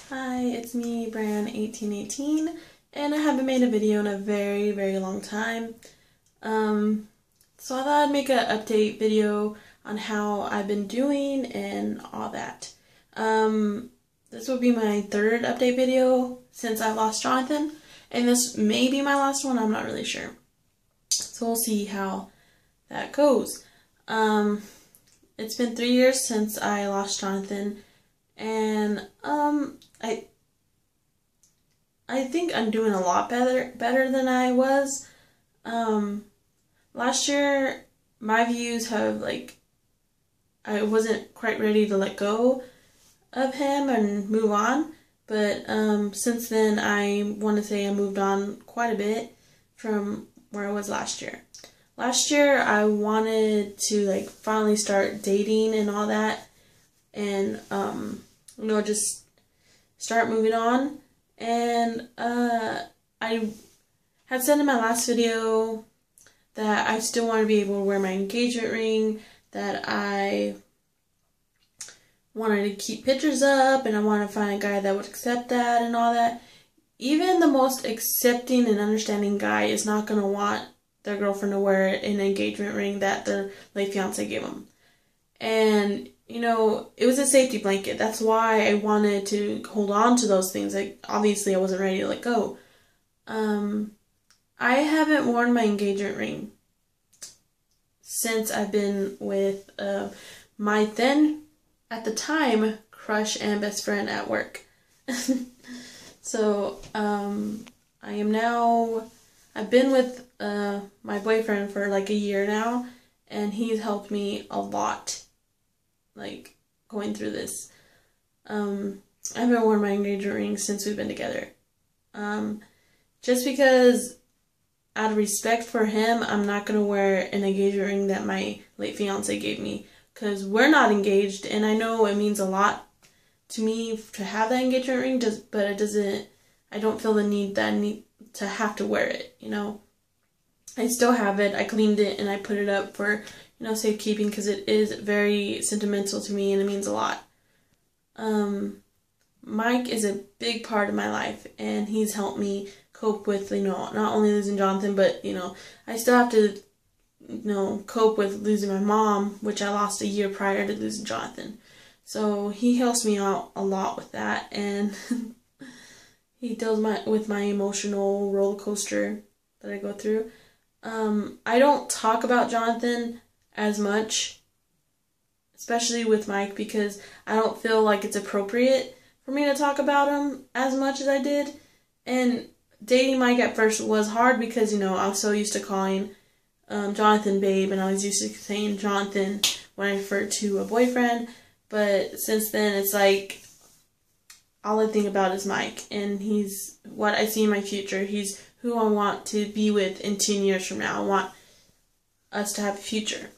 Hi, it's me, Bran1818, and I haven't made a video in a very, very long time. So I thought I'd make an update video on how I've been doing and all that. This will be my third update video since I lost Jonathan, and this may be my last one, I'm not really sure. So we'll see how that goes. It's been 3 years since I lost Jonathan, and I think I'm doing a lot better than I was. Last year my views have I wasn't quite ready to let go of him and move on, but since then I want to say I moved on quite a bit from where I was last year. Last year I wanted to finally start dating and all that, and just start moving on. And I had said in my last video that I still want to be able to wear my engagement ring, that I wanted to keep pictures up, and I wanted to find a guy that would accept that and all that. Even the most accepting and understanding guy is not going to want their girlfriend to wear an engagement ring that their late fiance gave them. And it was a safety blanket. That's why I wanted to hold on to those things. Obviously I wasn't ready to let go. I haven't worn my engagement ring since I've been with my then, at the time, crush and best friend at work. So, I've been with my boyfriend for a year now, and he's helped me a lot, going through this. I haven't worn my engagement ring since we've been together. Just because, out of respect for him, I'm not going to wear an engagement ring that my late fiance gave me, because we're not engaged, and I know it means a lot to me to have that engagement ring, but I don't feel the need to have to wear it, I still have it. I cleaned it and I put it up for, safekeeping, because it is very sentimental to me and it means a lot. Mike is a big part of my life, and he's helped me cope with, not only losing Jonathan, but, I still have to, cope with losing my mom, which I lost a year prior to losing Jonathan. So he helps me out a lot with that, and he deals with my emotional roller coaster that I go through. I don't talk about Jonathan as much, especially with Mike, because I don't feel like it's appropriate for me to talk about him as much as I did. And dating Mike at first was hard because, I was so used to calling Jonathan babe, and I was used to saying Jonathan when I referred to a boyfriend. But since then, it's all I think about is Mike, and he's what I see in my future. He's who I want to be with in 10 years from now. I want us to have a future.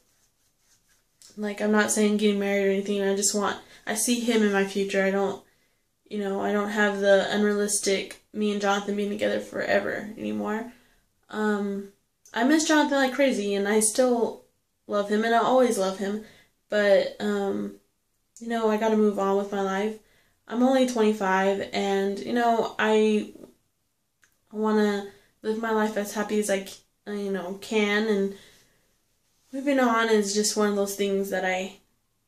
I'm not saying getting married or anything. I see him in my future. I don't have the unrealistic me and Jonathan being together forever anymore. I miss Jonathan like crazy, and I still love him, and I always love him. But, I gotta move on with my life. I'm only 25, and, I want to live my life as happy as I, can, and moving on is just one of those things that I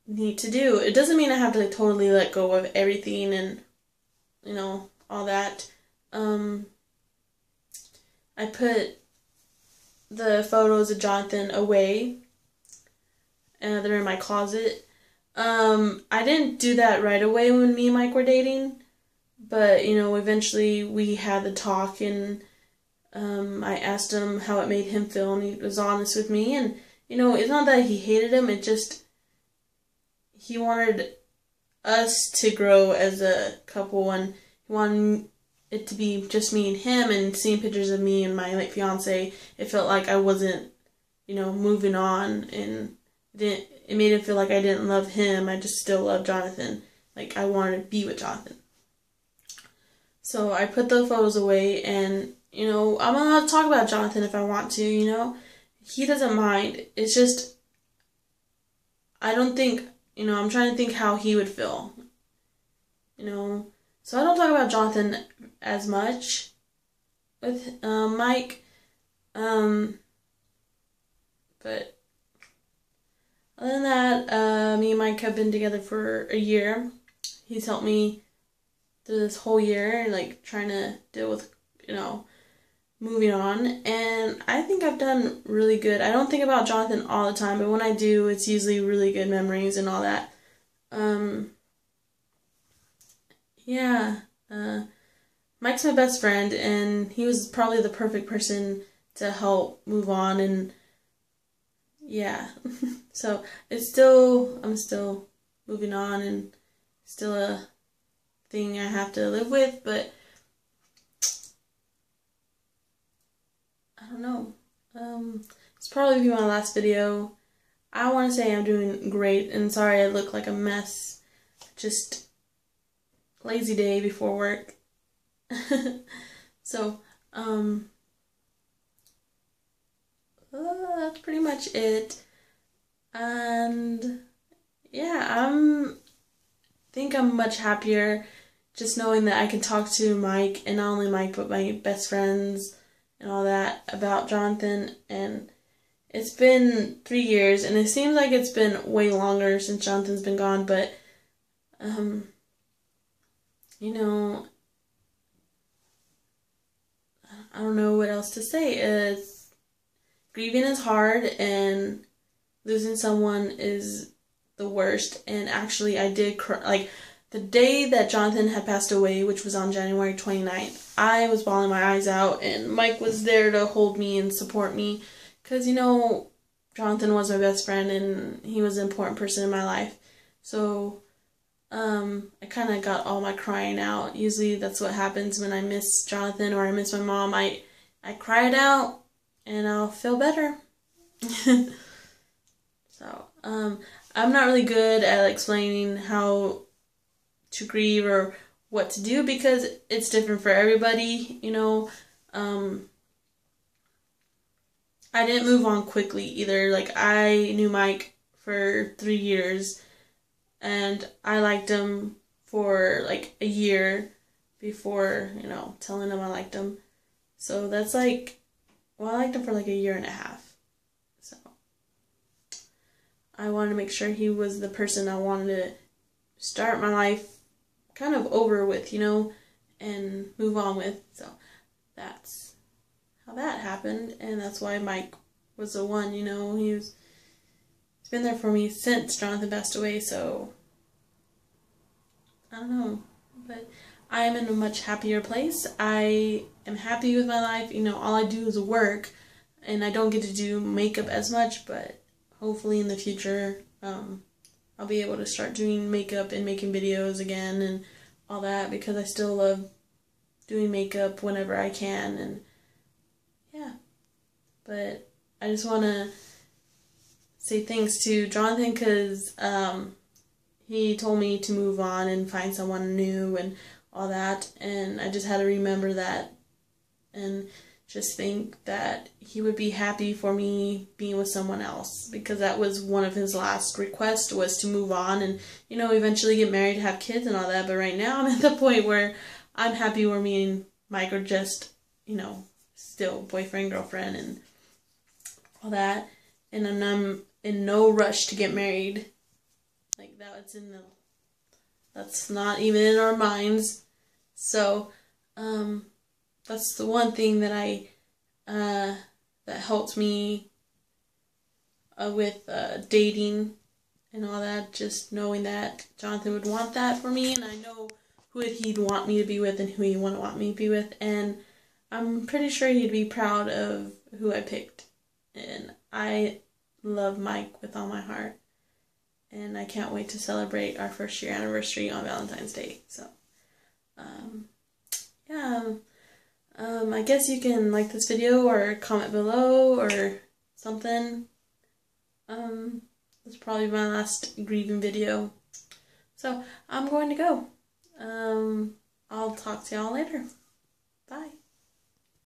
need to do. It doesn't mean I have to totally let go of everything and, all that. I put the photos of Jonathan away, and they're in my closet. I didn't do that right away when me and Mike were dating, but, eventually we had the talk, and I asked him how it made him feel, and he was honest with me, and, it's not that he hated him, it just, he wanted us to grow as a couple, and he wanted it to be just me and him, and seeing pictures of me and my late fiance, it felt like I wasn't, moving on, and it made him feel like I didn't love him. I just still love Jonathan. I wanted to be with Jonathan. So I put the photos away, and, I'm allowed to talk about Jonathan if I want to, He doesn't mind. It's just, I don't think, I'm trying to think how he would feel. So I don't talk about Jonathan as much with Mike, but other than that, me and Mike have been together for a year. He's helped me through this whole year, like trying to deal with, moving on. And I think I've done really good. I don't think about Jonathan all the time, but when I do, it's usually really good memories and all that. Yeah. Mike's my best friend, and he was probably the perfect person to help move on, and yeah. So I'm still moving on, and still a thing I have to live with, but I don't know. It's probably be my last video. I want to say I'm doing great, and sorry I look like a mess. Just lazy day before work. So, that's pretty much it. And yeah, think I'm much happier just knowing that I can talk to Mike, and not only Mike, but my best friends and all that about Jonathan. And it's been 3 years, and it seems like it's been way longer since Jonathan's been gone, but, I don't know what else to say. Grieving is hard, and losing someone is the worst. And actually, I did cry. Like, the day that Jonathan had passed away, which was on January 29th, I was bawling my eyes out, and Mike was there to hold me and support me. Because, Jonathan was my best friend, and he was an important person in my life. So, I kind of got all my crying out. Usually that's what happens when I miss Jonathan or I miss my mom. I cry it out, and I'll feel better. So, I'm not really good at explaining how to grieve or what to do, because it's different for everybody, I didn't move on quickly either. Like, I knew Mike for 3 years, and I liked him for like a year before, telling him I liked him. So that's I liked him for like a year and a half. So I wanted to make sure he was the person I wanted to start my life kind of over with, and move on with. So that's how that happened, and that's why Mike was the one, he's been there for me since Jonathan passed away. So I don't know, but I am in a much happier place. I am happy with my life. All I do is work, and I don't get to do makeup as much, but hopefully in the future, I'll be able to start doing makeup and making videos again and all that, because I still love doing makeup whenever I can. And yeah, but I just want to say thanks to Jonathan, because he told me to move on and find someone new and all that, and I just had to remember that and just think that he would be happy for me being with someone else, because that was one of his last requests, was to move on and, eventually get married, have kids and all that. But right now I'm at the point where I'm happy where me and Mike are just, still boyfriend, girlfriend and all that. And I'm in no rush to get married. Like, that's not even in our minds. So, that's the one thing that that helped me with dating and all that, just knowing that Jonathan would want that for me, and I know who he'd want me to be with and who he wouldn't want me to be with, and I'm pretty sure he'd be proud of who I picked. And I love Mike with all my heart, and I can't wait to celebrate our first year anniversary on Valentine's Day. So, yeah. I guess you can like this video or comment below or something. This is probably my last grieving video. So, I'm going to go. I'll talk to y'all later. Bye.